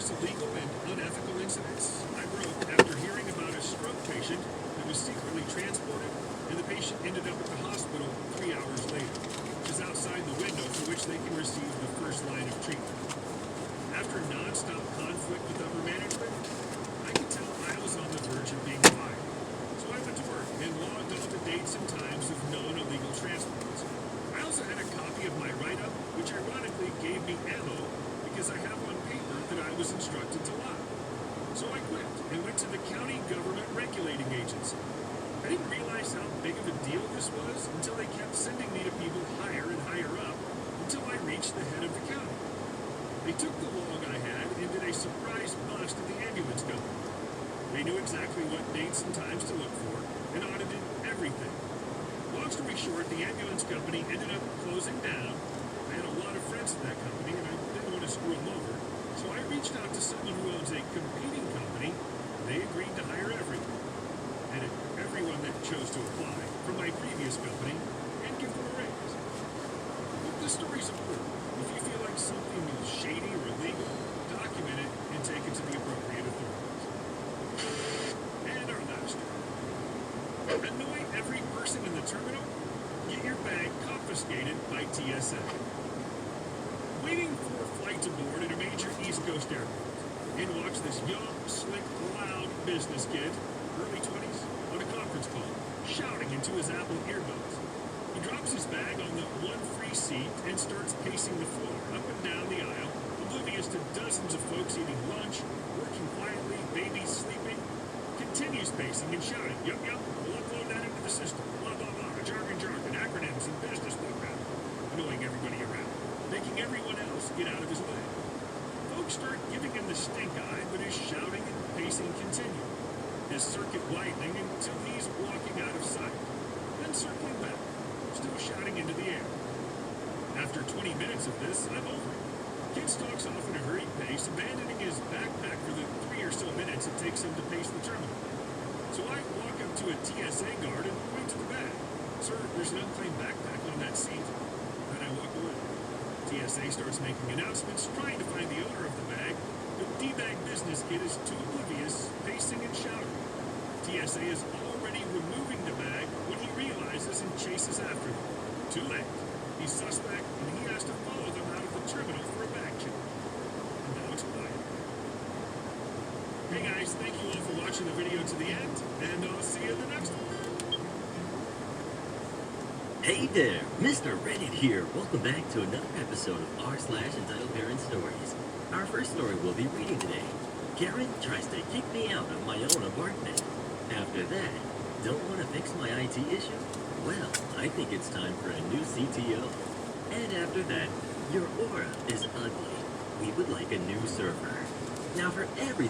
as illegal and unethical incidents, I wrote after hearing about a stroke patient that was secretly transported, and the patient ended up at the hospital 3 hours later, which is outside the window for which they can receive the first line of treatment. After non-stop conflict with upper management, I could tell I was on the verge of being fired. So I went to work and logged all the dates and times of known illegal transports. I also had a copy of my write-up, which ironically gave me ammo because I have on paper that I was instructed to lie. So I quit and went to the county government regulating agency. I didn't realize how big of a deal this was until they kept sending me to people higher and higher up until I reached the head of the county. They took the log I had and did a surprise bust at the ambulance company. They knew exactly what dates and times to look for and audited everything. Long story short, the ambulance company ended up closing down. I had a lot of friends at that company and I didn't want to screw them over. So I reached out to someone who owns a competing company. They agreed to hire everyone. And everyone that chose to apply from my previous company and give them a raise. But this story's important. If you feel like something is shady or illegal, document it and take it to the appropriate authorities. And our last story. Annoy every person in the terminal? Get your bag confiscated by TSA. Waiting for a flight to board at a major East Coast airport and watch this young, slick, loud business kid, early 20s, on a conference call, shouting into his Apple earbuds. He drops his bag on the one free seat and starts pacing the floor, up and down the aisle, oblivious to dozens of folks eating lunch, working quietly, babies sleeping. Continues pacing and shouting, yup, we'll upload that into the system, blah, blah, blah, jargon, acronyms, and business program, annoying everybody around, making everyone else get out of his way. Folks start giving him the stink eye, but his shouting and pacing continue. His circuit widening until he's walking out of sight, then circling back, still shouting into the air. After 20 minutes of this, I'm over it. Kid stalks off at a hurried pace, abandoning his backpack for the 3 or so minutes it takes him to pace the terminal. So I walk up to a TSA guard and point to the bag. Sir, there's an unclaimed backpack on that seat. Then I walk away. TSA starts making announcements, trying to find the owner of the bag. The D-bag business kid is too oblivious, pacing and shouting. TSA is already removing the bag when he realizes and chases after them. Too late. He's suspect, and he has to follow them out of the terminal for a bag check. And now it's quiet. Hey guys, thank you all for watching the video to the end, and I'll see you in the next one. Hey there, Mr. Reddit here. Welcome back to another episode of r/Entitled Parent Stories. Our first story we'll be reading today. Karen tries to kick me out of my own apartment. After that, don't want to fix my IT issue? Well, I think it's time for a new CTO. And after that, your aura is ugly. We would like a new server. Now for everything